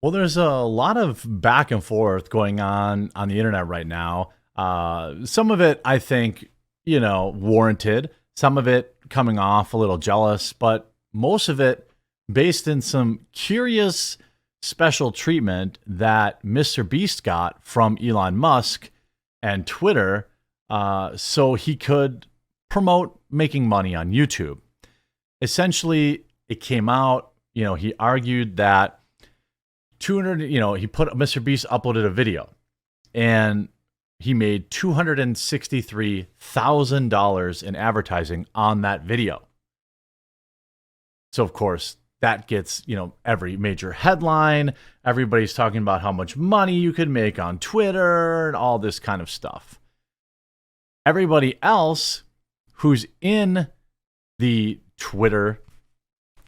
Well, there's a lot of back and forth going on the internet right now. Some of it, I think, warranted. Some of it coming off a little jealous, but most of it based in some curious special treatment that Mr. Beast got from Elon Musk and Twitter, so he could promote making money on YouTube. Essentially, it came out, he argued that 200, he put Mr. Beast uploaded a video and he made $263,000 in advertising on that video. So of course, that gets, every major headline. Everybody's talking about how much money you could make on Twitter and all this kind of stuff. Everybody else who's in the Twitter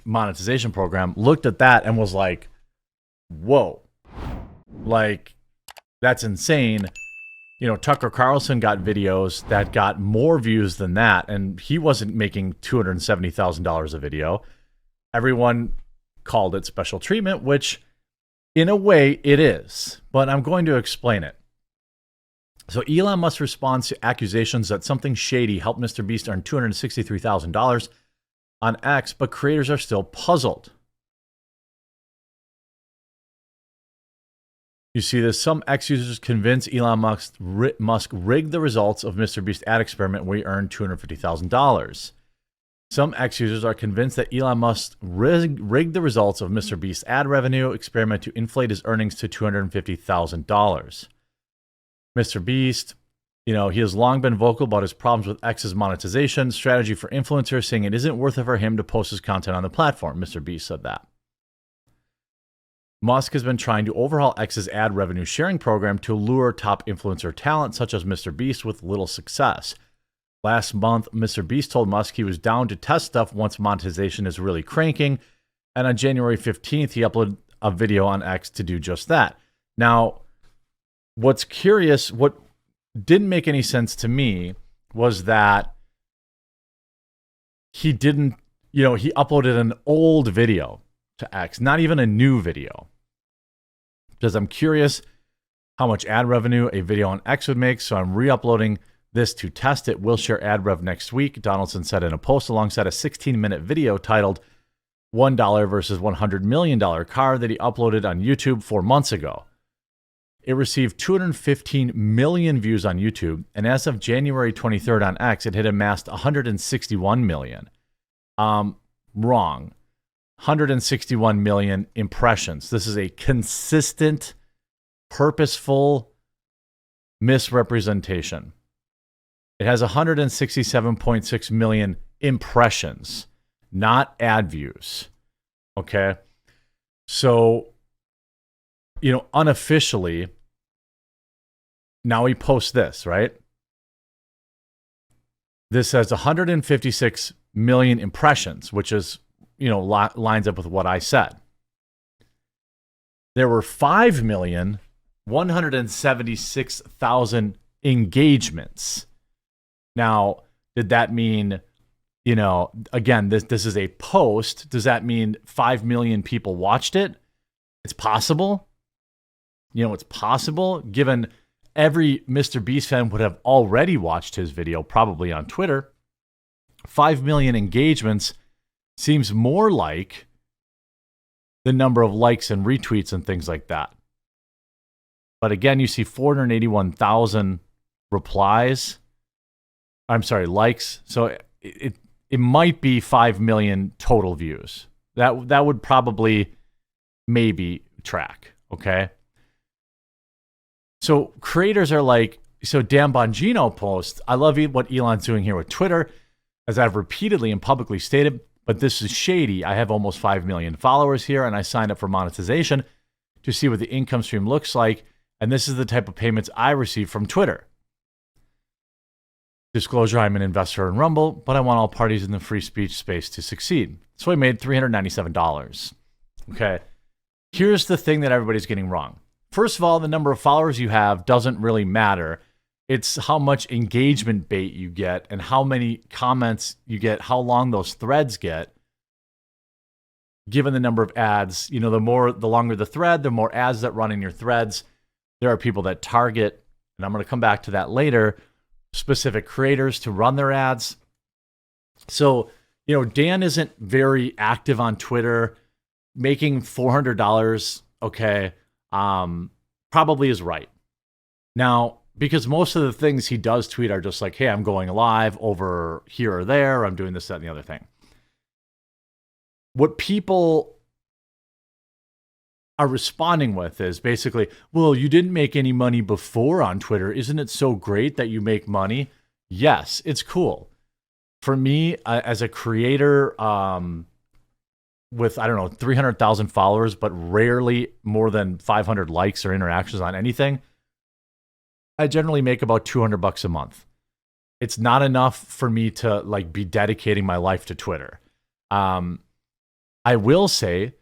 monetization program looked at that and was like, whoa, like, that's insane. Tucker Carlson got videos that got more views than that, and he wasn't making $270,000 a video. Everyone called it special treatment, which in a way it is, but I'm going to explain it. So Elon Musk responds to accusations that something shady helped Mr. Beast earn $263,000 on X, but creators are still puzzled. You see this. Some X users convince Elon Musk rigged the results of Mr. Beast's ad experiment where he earned $250,000. Some X users are convinced that Elon Musk rigged the results of Mr. Beast's ad revenue experiment to inflate his earnings to $250,000. Mr. Beast, he has long been vocal about his problems with X's monetization strategy for influencers, saying it isn't worth it for him to post his content on the platform. Mr. Beast said that. Musk has been trying to overhaul X's ad revenue sharing program to lure top influencer talent such as Mr. Beast with little success. Last month, Mr. Beast told Musk he was down to test stuff once monetization is really cranking, and on January 15th, he uploaded a video on X to do just that. Now, what's curious, what didn't make any sense to me was that he didn't, he uploaded an old video to X, not even a new video. Because I'm curious how much ad revenue a video on X would make, so I'm re-uploading this to test it. We'll share ad rev next week, Donaldson said in a post alongside a 16-minute video titled $1 versus $100 million car that he uploaded on YouTube 4 months ago. It received 215 million views on YouTube, and as of January 23rd on X, it had amassed 161 million. Wrong. 161 million impressions. This is a consistent, purposeful misrepresentation. It has 167.6 million impressions, not ad views. Okay? So, unofficially, now he posts this, right? This has 156 million impressions, which is lines up with what I said. There were 5,176,000 engagements. Now, did that mean, again, this is a post. Does that mean 5 million people watched it? It's possible. It's possible, given every Mr. Beast fan would have already watched his video, probably on Twitter. 5 million engagements seems more like the number of likes and retweets and things like that. But again, you see 481,000 replies. I'm sorry, likes. So it might be 5 million total views. That would probably maybe track, okay? So creators are like, so Dan Bongino posts, I love what Elon's doing here with Twitter, as I've repeatedly and publicly stated, but this is shady. I have almost 5 million followers here, and I signed up for monetization to see what the income stream looks like, and this is the type of payments I receive from Twitter. Disclosure, I'm an investor in Rumble, but I want all parties in the free speech space to succeed. So I made $397. Okay. Here's the thing that everybody's getting wrong. First of all, the number of followers you have doesn't really matter. It's how much engagement bait you get and how many comments you get, how long those threads get. given the number of ads, the longer the thread, the more ads that run in your threads. There are people that target, and I'm going to come back to that later, specific creators to run their ads. So, Dan isn't very active on Twitter. Making $400, okay, probably is right. Now, because most of the things he does tweet are just like, hey, I'm going live over here or there, I'm doing this, that, and the other thing. What people are responding with is basically, well, you didn't make any money before on Twitter. Isn't it so great that you make money? Yes, it's cool. For me, as a creator with, 300,000 followers, but rarely more than 500 likes or interactions on anything, I generally make about $200 a month. It's not enough for me to be dedicating my life to Twitter. I will say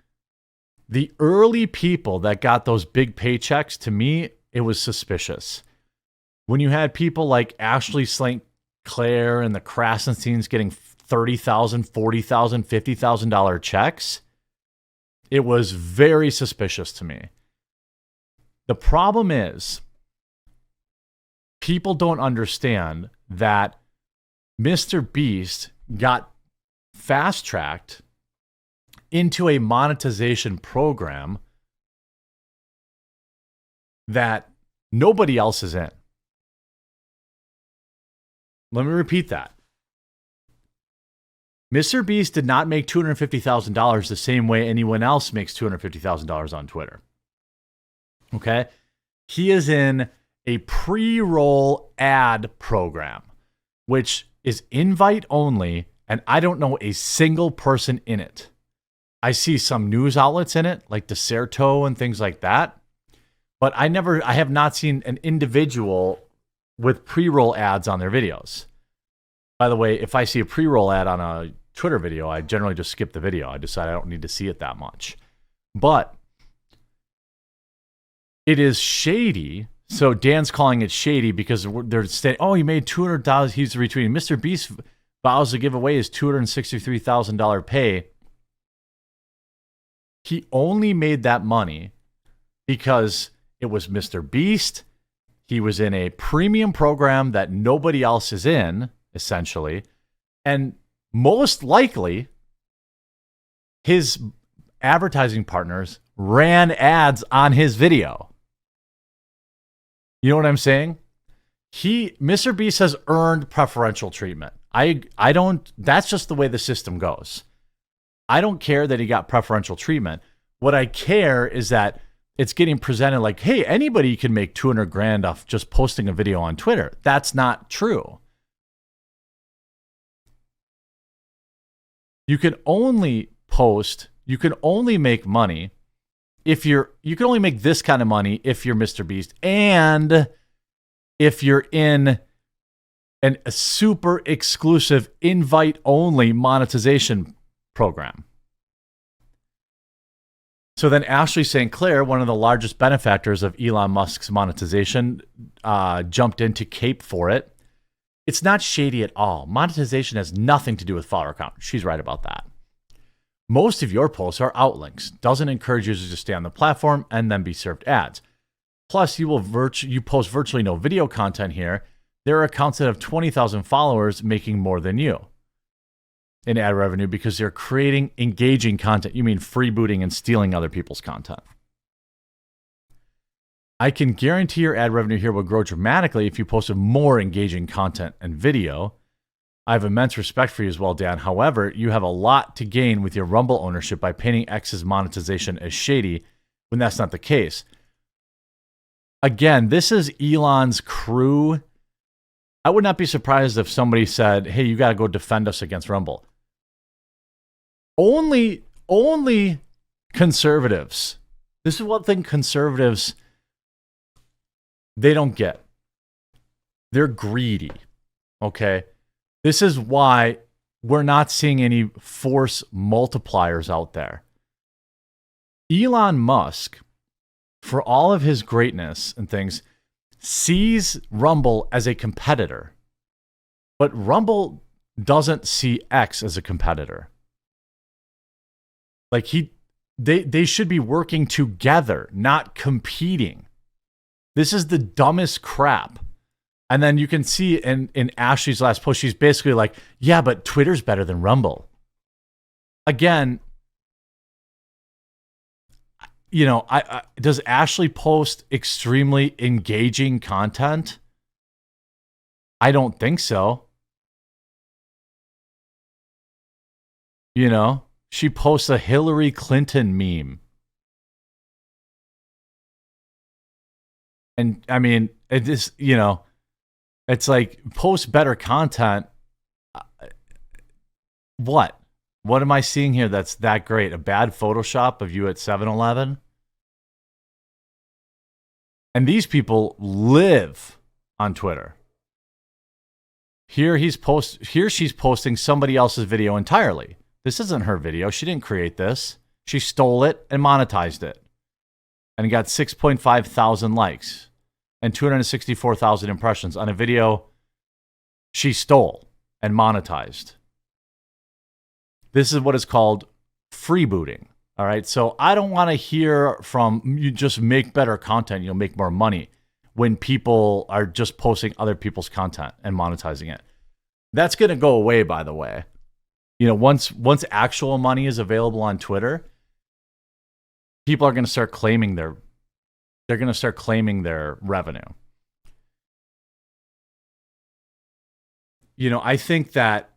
the early people that got those big paychecks, to me, it was suspicious. When you had people like Ashley St. Clair and the Krasensteins getting $30,000, $40,000, $50,000 checks, it was very suspicious to me. The problem is, people don't understand that Mr. Beast got fast-tracked into a monetization program that nobody else is in. Let me repeat that. Mr. Beast did not make $250,000 the same way anyone else makes $250,000 on Twitter. Okay? He is in a pre-roll ad program, which is invite only, and I don't know a single person in it. I see some news outlets in it, like Deserto and things like that, but I have not seen an individual with pre-roll ads on their videos. By the way, if I see a pre-roll ad on a Twitter video, I generally just skip the video. I decide I don't need to see it that much. But it is shady. So Dan's calling it shady because they're saying, oh, he made $200,000. He's retweeting. Mr. Beast vows to give away his $263,000 pay. He only made that money because it was Mr. Beast. He was in a premium program that nobody else is in, essentially. And most likely, his advertising partners ran ads on his video. You know what I'm saying? Mr. Beast has earned preferential treatment. I don't, that's just the way the system goes. I don't care that he got preferential treatment. What I care is that it's getting presented like, hey, anybody can make $200,000 off just posting a video on Twitter. That's not true. You can only make money you can only make this kind of money if you're Mr. Beast and if you're in a super exclusive invite only monetization program. So then Ashley St. Clair, one of the largest benefactors of Elon Musk's monetization, jumped in to cape for it. It's not shady at all. Monetization has nothing to do with follower count. She's right about that. Most of your posts are outlinks. Doesn't encourage users to stay on the platform and then be served ads. Plus, you post virtually no video content here. There are accounts that have 20,000 followers making more than you in ad revenue because they're creating engaging content. You mean freebooting and stealing other people's content. I can guarantee your ad revenue here will grow dramatically if you posted more engaging content and video. I have immense respect for you as well, Dan. However, you have a lot to gain with your Rumble ownership by painting X's monetization as shady when that's not the case. Again, this is Elon's crew. I would not be surprised if somebody said, hey, you got to go defend us against Rumble. Only conservatives. This is one thing conservatives, they don't get. They're greedy. Okay? This is why we're not seeing any force multipliers out there. Elon Musk, for all of his greatness and things, sees Rumble as a competitor. But Rumble doesn't see X as a competitor. Like they should be working together, not competing. This is the dumbest crap. And then you can see in Ashley's last post, she's basically like, yeah, but Twitter's better than Rumble. Again, you know, does Ashley post extremely engaging content? I don't think so. You know, she posts a Hillary Clinton meme. And I mean, it is, you know, it's like post better content. What? What am I seeing here that's that great? A bad Photoshop of you at 7-Eleven? And these people live on Twitter. Here she's posting somebody else's video entirely. This isn't her video. She didn't create this. She stole it and monetized it. And got 6.5 thousand likes and 264,000 impressions on a video she stole and monetized. This is what is called freebooting. All right. So I don't want to hear from you just make better content, you'll make more money when people are just posting other people's content and monetizing it. That's going to go away, by the way. You know, once actual money is available on Twitter, people are going to start claiming their revenue. You know, I think that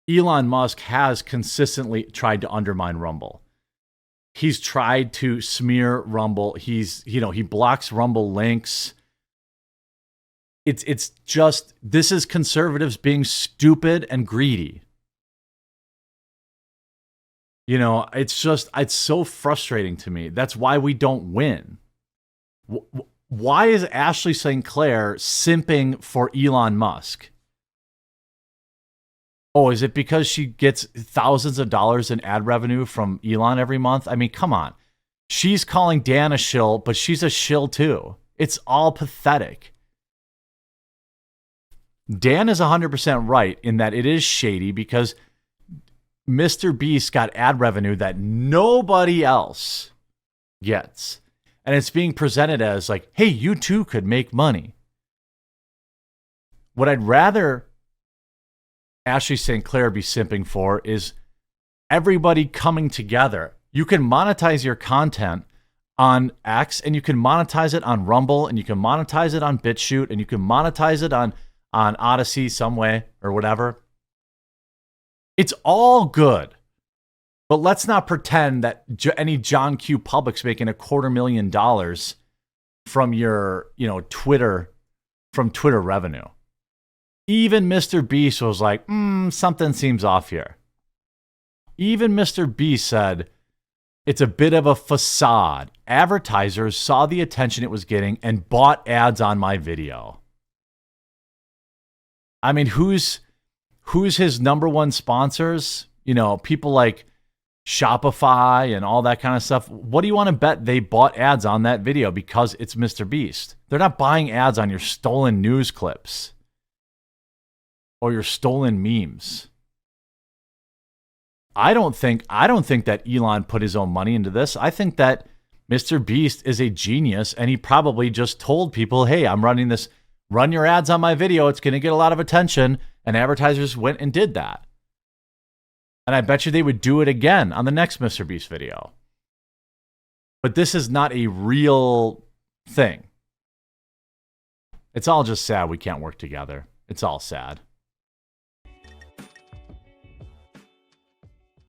Elon Musk has consistently tried to undermine Rumble. He's tried to smear Rumble. He blocks Rumble links. It's just, this is conservatives being stupid and greedy. You know, it's so frustrating to me. That's why we don't win. Why is Ashley St. Clair simping for Elon Musk? Oh, is it because she gets thousands of dollars in ad revenue from Elon every month? I mean, come on. She's calling Dan a shill, but she's a shill too. It's all pathetic. Dan is 100% right in that it is shady because Mr. Beast got ad revenue that nobody else gets. And it's being presented as like, hey, you too could make money. What I'd rather Ashley St. Clair be simping for is everybody coming together. You can monetize your content on X, and you can monetize it on Rumble, and you can monetize it on BitChute, and you can monetize it on Odyssey some way or whatever. It's all good. But let's not pretend that any John Q. Public's making $250,000 from your, Twitter revenue. Even Mr. Beast was like, something seems off here. Even Mr. Beast said, it's a bit of a facade. Advertisers saw the attention it was getting and bought ads on my video. I mean, who's his number one sponsors? People like Shopify and all that kind of stuff. What do you want to bet they bought ads on that video because it's Mr. Beast? They're not buying ads on your stolen news clips or your stolen memes. I don't think that Elon put his own money into this. I think that Mr. Beast is a genius, and he probably just told people, hey, I'm running this, run your ads on my video. It's going to get a lot of attention. And advertisers went and did that. And I bet you they would do it again on the next Mr. Beast video. But this is not a real thing. It's all just sad we can't work together. It's all sad.